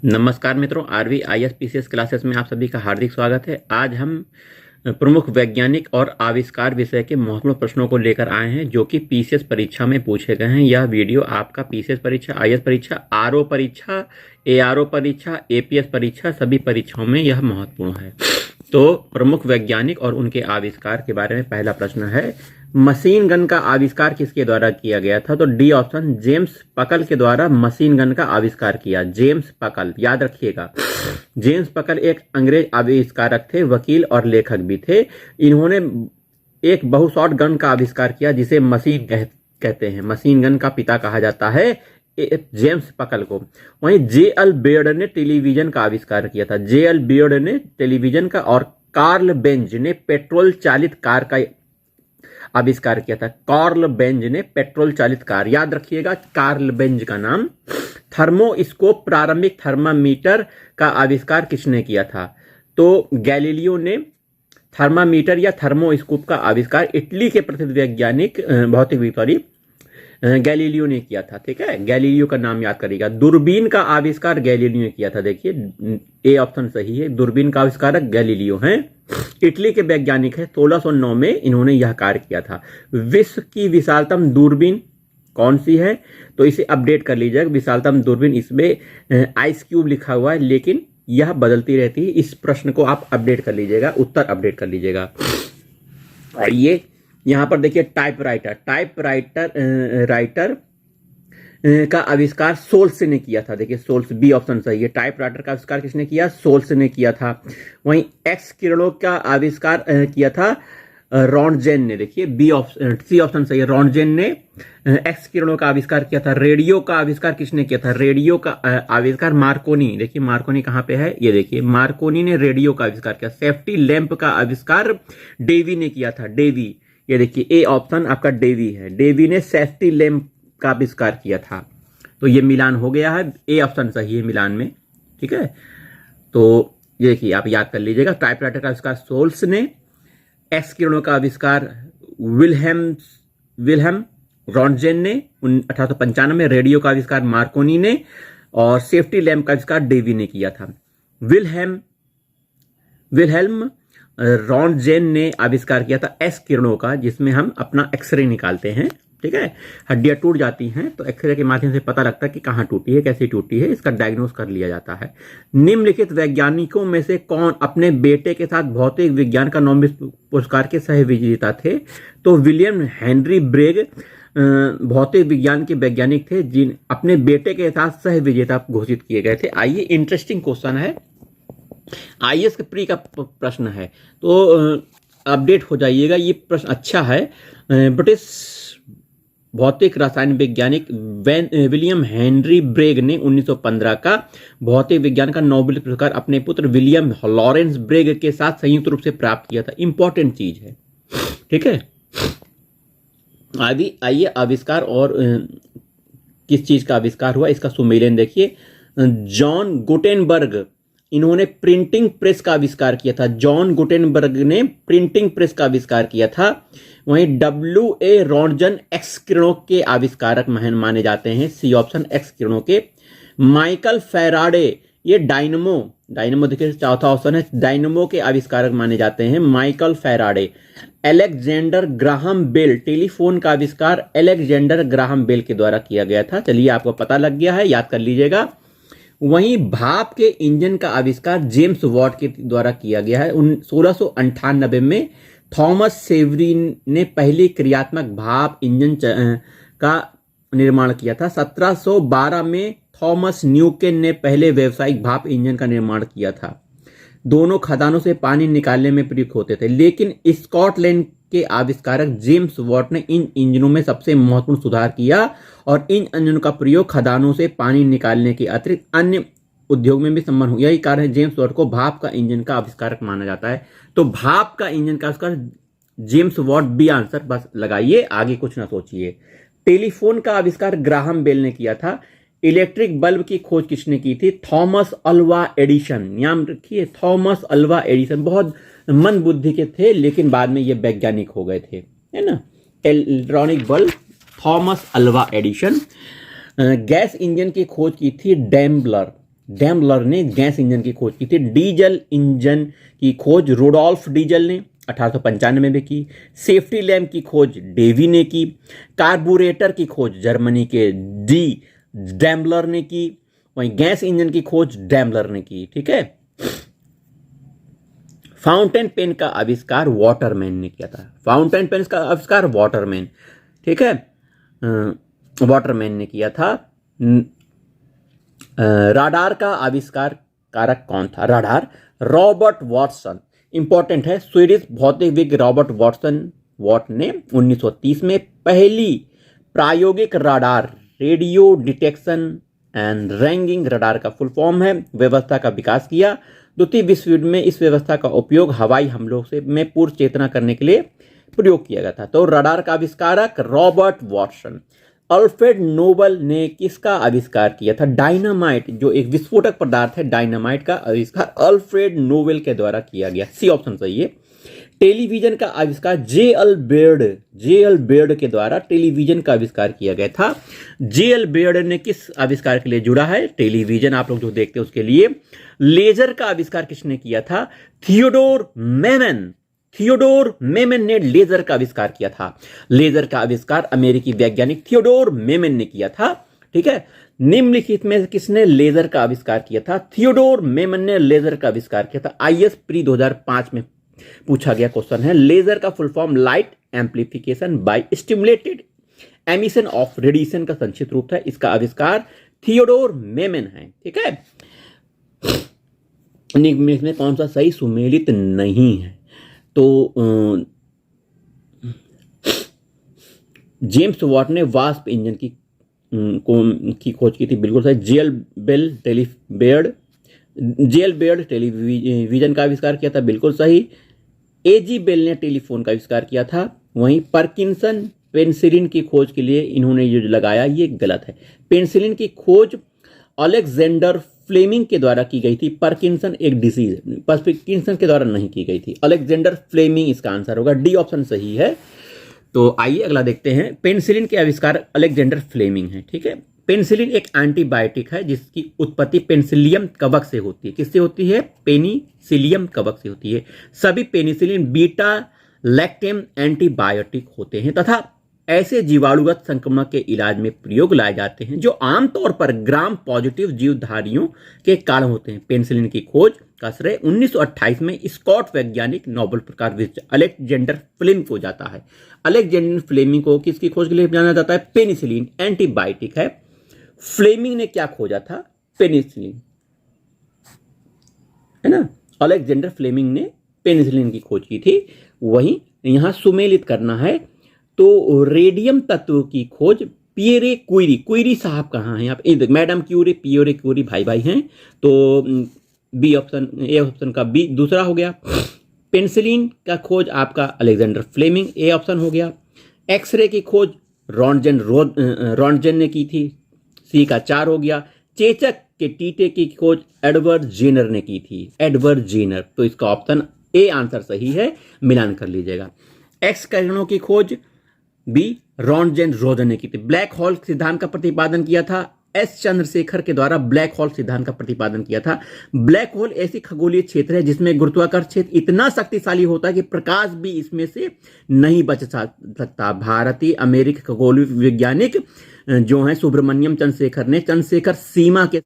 नमस्कार मित्रों, RV IAS PCS classes में आप सभी का हार्दिक स्वागत है। आज हम प्रमुख वैज्ञानिक और आविष्कार विषय के महत्वपूर्ण प्रश्नों को लेकर आए हैं जो कि पीसीएस परीक्षा में पूछे गए हैं। यह वीडियो आपका पीसीएस परीक्षा, आईएएस परीक्षा, आरओ परीक्षा, एआरओ परीक्षा, एपीएस परीक्षा सभी परीक्षाओं में यह महत्वपूर्ण है। तो प्रमुख वैज्ञानिक और उनके आविष्कार के बारे में पहला प्रश्न है, मशीन गन का आविष्कार किसके द्वारा किया गया था? तो डी ऑप्शन, जेम्स पकल के द्वारा मशीन गन का आविष्कार किया। जेम्स पकल, याद रखिएगा, जेम्स पकल एक अंग्रेज आविष्कारक थे, वकील और लेखक भी थे। इन्होंने एक बहुशॉट गन का आविष्कार किया जिसे मशीन कहते हैं। मशीन गन का पिता कहा जाता है जेम्स पकल को। वहीं जे.एल. बेयर्ड ने टेलीविजन का आविष्कार किया था। जे.एल. बेयर्ड ने टेलीविजन का और कार्ल बेंज ने पेट्रोल चालित कार का आविष्कार किया था। कार्ल बेंज ने पेट्रोल चालित कार, याद रखिएगा कार्ल बेंज का नाम। थर्मोस्कोप, प्रारंभिक थर्मामीटर का आविष्कार किसने किया था? तो गैलीलियो ने थर्मामीटर या थर्मोस्कोप का आविष्कार इटली के प्रसिद्ध वैज्ञानिक भौतिक गैलीलियो ने किया था। ठीक है, गैलीलियो का नाम याद करिएगा। दूरबीन का आविष्कार गैलीलियो ने किया था। देखिए ए ऑप्शन सही है, दूरबीन का आविष्कारक गैलीलियो हैं। इटली के वैज्ञानिक है, 1609 में इन्होंने यह कार्य किया था। विश्व की विशालतम दूरबीन कौन सी है? तो इसे अपडेट कर लीजिएगा। विशालतम दूरबीन, इसमें आइस क्यूब लिखा हुआ है लेकिन यह बदलती रहती है। इस प्रश्न को आप अपडेट कर लीजिएगा, उत्तर अपडेट कर लीजिएगा। ये यहां पर देखिए टाइपराइटर का आविष्कार सोल्स ने किया था। देखिए सोल्स, बी ऑप्शन सही है। टाइपराइटर का आविष्कार किसने किया? सोल्स ने किया था। वहीं एक्स किरणों का आविष्कार किया था रॉन्टजेन ने। देखिए बी ऑप्शन, सी ऑप्शन सही है, रॉन्टजेन ने एक्स किरणों का आविष्कार किया था। रेडियो का आविष्कार किसने किया था? रेडियो का आविष्कार मार्कोनी। देखिए मार्कोनी कहां पे है, ये देखिए मार्कोनी ने रेडियो का आविष्कार किया। सेफ्टी लैंप का आविष्कार डेवी ने किया था। डेवी, ये देखिए ए ऑप्शन आपका डेवी है। डेवी ने सेफ्टी लैंप का आविष्कार किया था। तो ये मिलान हो गया है, ए ऑप्शन सही है मिलान में। ठीक है, तो ये देखिए आप याद कर लीजिएगा। टाइपराइटर का आविष्कार सोल्स ने, एक्स किरणों का आविष्कार विल्हेम रॉन्टजेन ने 1895, रेडियो का आविष्कार मार्कोनी ने और सेफ्टी लैंप का आविष्कार डेवी ने किया था। विल्हेम रॉन्टजेन ने आविष्कार किया था एक्स किरणों का, जिसमें हम अपना एक्सरे निकालते हैं। ठीक है, हड्डियां टूट जाती हैं तो एक्सरे के माध्यम से पता लगता है कि कहां टूटी है, कैसे टूटी है, इसका डायग्नोस कर लिया जाता है। निम्नलिखित वैज्ञानिकों में से कौन अपने बेटे के साथ भौतिक विज्ञान का नोबेल पुरस्कार के सह विजेता थे? तो विलियम हेनरी ब्रेग भौतिक विज्ञान के वैज्ञानिक थे जिन अपने बेटे के साथ सह विजेता घोषित किए गए थे। आइए, इंटरेस्टिंग क्वेश्चन है, आईएएस प्री का प्रश्न है तो अपडेट हो जाइएगा। ये प्रश्न अच्छा है। ब्रिटिश भौतिक रसायन वैज्ञानिक विलियम हेनरी ब्रेग ने 1915 का भौतिक विज्ञान का नोबेल पुरस्कार अपने पुत्र विलियम लॉरेंस ब्रेग के साथ संयुक्त रूप से प्राप्त किया था। इंपॉर्टेंट चीज है। ठीक है, आइए आविष्कार और किस चीज का आविष्कार हुआ इसका सुमेलन देखिए। जॉन गुटेनबर्ग, इन्होंने प्रिंटिंग प्रेस का आविष्कार किया था। जॉन गुटेनबर्ग ने प्रिंटिंग प्रेस का आविष्कार किया था। वहीं डब्ल्यू.ए. रॉन्टजन एक्स किरणों के आविष्कारक माने जाते हैं। सी ऑप्शन एक्स किरणों के। माइकल फैराडे, ये डायनमो देखिए चौथा ऑप्शन है, डायनमो के आविष्कारक माने जाते हैं Michael Faraday. Alexander Graham Bell, telephone का आविष्कार अलेक्जेंडर ग्राहम बेल के द्वारा किया गया था। चलिए आपको पता लग गया है, याद कर लीजिएगा। वहीं भाप के इंजन का आविष्कार जेम्स वॉट के द्वारा किया गया है। 1698 में थॉमस सेवरी ने पहली क्रियात्मक भाप इंजन का निर्माण किया था। 1712 में थॉमस न्यूकेन ने पहले व्यावसायिक भाप इंजन का निर्माण किया था। दोनों खदानों से पानी निकालने में प्रयुक्त होते थे, लेकिन स्कॉटलैंड के आविष्कारक जेम्स वॉट ने इन इंजनों में सबसे महत्वपूर्ण सुधार किया और इन इंजनों का प्रयोग खदानों से पानी निकालने के अतिरिक्त अन्य उद्योग में भी संपन्न हुआ। यही कारण है जेम्स वॉट को भाप का इंजन का आविष्कारक माना जाता है। तो भाप का इंजन का आविष्कार जेम्स वॉट, बी आंसर, बस लगाइए, आगे कुछ ना सोचिए। टेलीफोन का आविष्कार ग्राहम बेल ने किया था। इलेक्ट्रिक बल्ब की खोज किसने की थी? Thomas Alva Edison. नाम रखिए, थॉमस अल्वा एडिसन। बहुत मंद बुद्धि के थे लेकिन बाद में ये वैज्ञानिक हो गए थे, है ना। Electronic bulb Thomas Alva Edison. Gas engine की खोज की थी डैम्बलर। डैमलर ने गैस इंजन की खोज की थी। डीजल इंजन की खोज रुडोल्फ डीजल ने 1895 में की। सेफ्टी लैम्प की खोज डेवी ने की। कार्बोरेटर की खोज जर्मनी के डी डैमलर ने की। वहीं गैस इंजन की खोज डैमलर ने की। ठीक है। फाउंटेन पेन का आविष्कार वाटरमैन ने किया था। फाउंटेन पेन का आविष्कार वाटरमैन, ठीक है, वाटरमैन ने किया था। राडार का आविष्कार कारक कौन था? Radar Robert Watson. इंपॉर्टेंट है, स्वीडिश भौतिकविद रॉबर्ट वॉट ने 1930 में पहली प्रायोगिक radar, radio detection and ragging radar का फुल फॉर्म है, व्यवस्था का विकास किया। द्वितीय विश्व युद्ध में इस व्यवस्था का उपयोग हवाई हमलों से में पूर्व चेतना करने के लिए प्रयोग किया गया था। तो रडार का आविष्कारक रॉबर्ट वॉटसन। अल्फ्रेड नोबल ने किसका आविष्कार किया था? डायनामाइट, जो एक विस्फोटक पदार्थ है, डायनामाइट का आविष्कार अल्फ्रेड नोबेल के द्वारा किया गया। सी ऑप्शन सही है। टेलीविजन का आविष्कार जे.एल. बेयर्ड के द्वारा टेलीविजन का आविष्कार किया गया था। जे.एल. बेयर्ड ने किस आविष्कार के लिए जुड़ा है? टेलीविजन आप लोग जो देखते हैं उसके लिए। लेजर का आविष्कार किसने किया था? थियोडोर मेमन ने लेजर का आविष्कार किया था। लेजर का आविष्कार अमेरिकी वैज्ञानिक थियोडोर मेमन ने किया था। ठीक है। निम्नलिखित में किसने लेजर का आविष्कार किया था? थियोडोर मेमन ने लेजर का आविष्कार किया था। आईएएस प्री 2005 में पूछा गया क्वेश्चन है। लेजर का full form light amplification by stimulated emission of radiation का संक्षिप्त रूप है। इसका आविष्कार थियोडोर मेमन है। ठीक है। में कौन सा सही सुमेलित नहीं है? तो जेम्स वॉट ने वास्प इंजन की खोज की थी। बिल्कुल सही। जेएल बेयर्ड टेलीविजन का आविष्कार किया था। बिल्कुल सही। एजी बेल ने टेलीफोन का आविष्कार किया था। वहीं पार्किंसन पेनिसिलिन की खोज के लिए इन्होंने जो लगाया ये गलत है। पेनिसिलिन की खोज अलेक्जेंडर फ्लेमिंग के द्वारा की गई थी। पार्किंसन एक डिसीज, पार्किंसन के द्वारा नहीं की गई थी। अलेक्जेंडर फ्लेमिंग इसका आंसर होगा। डी ऑप्शन सही है। तो आइए अगला देखते हैं। पेनिसिलिन के आविष्कार अलेक्जेंडर फ्लेमिंग है। ठीक है। पेनिसिलिन एक एंटीबायोटिक है जिसकी उत्पत्ति पेनिसिलियम कवक से होती है। किससे होती है? पेनिसिलियम कवक से होती है। सभी पेनिसिलिन बीटा लैक्टेम एंटीबायोटिक होते हैं तथा ऐसे जीवाणुगत संक्रमण के इलाज में प्रयोग लाए जाते हैं जो आमतौर पर ग्राम पॉजिटिव जीवधारियों के कारण होते हैं। पेनिसिलिन की खोज का श्रेय 1928 में स्कॉट वैज्ञानिक नोबेल पुरस्कार विजेता अलेक्जेंडर फ्लेमिंग को जाता है। अलेक्जेंडर फ्लेमिंग को किसकी खोज के लिए जाना जाता है? पेनिसिलिन एंटीबायोटिक है। फ्लेमिंग ने क्या खोजा था? पेनिसिलिन, है ना। अलेक्जेंडर फ्लेमिंग ने पेनिसिलिन की खोज की थी। वहीं यहां सुमेलित करना है। तो रेडियम तत्व की खोज पियरे क्यूरी साहब कहाँ हैं? आप मैडम क्यूरी, पियरे क्यूरी भाई भाई हैं। तो बी ऑप्शन, ए ऑप्शन का बी दूसरा हो गया। पेनिसिलिन का खोज आपका अलेक्जेंडर फ्लेमिंग, ए ऑप्शन हो गया। एक्सरे की खोज रॉन्टजन ने की थी, सी का 4 हो गया। चेचक के टीटे की खोज एडवर्ड जेनर ने की थी, एडवर्ड जेनर। तो इसका ऑप्शन ए आंसर सही है, मिलान कर लीजिएगा। एक्स किरणों की खोज बी रॉन्टजन रोजन ने की थी। ब्लैक होल सिद्धांत का प्रतिपादन किया था एस चंद्रशेखर के द्वारा। ब्लैक होल सिद्धांत का प्रतिपादन किया था। ब्लैक होल ऐसी खगोलीय क्षेत्र है जिसमें गुरुत्वाकर्षण क्षेत्र इतना शक्तिशाली होता है कि प्रकाश भी इसमें से नहीं बच सकता। भारतीय अमेरिकी खगोलीय वैज्ञानिक जो है सुब्रमण्यम चंद्रशेखर ने चंद्रशेखर सीमा के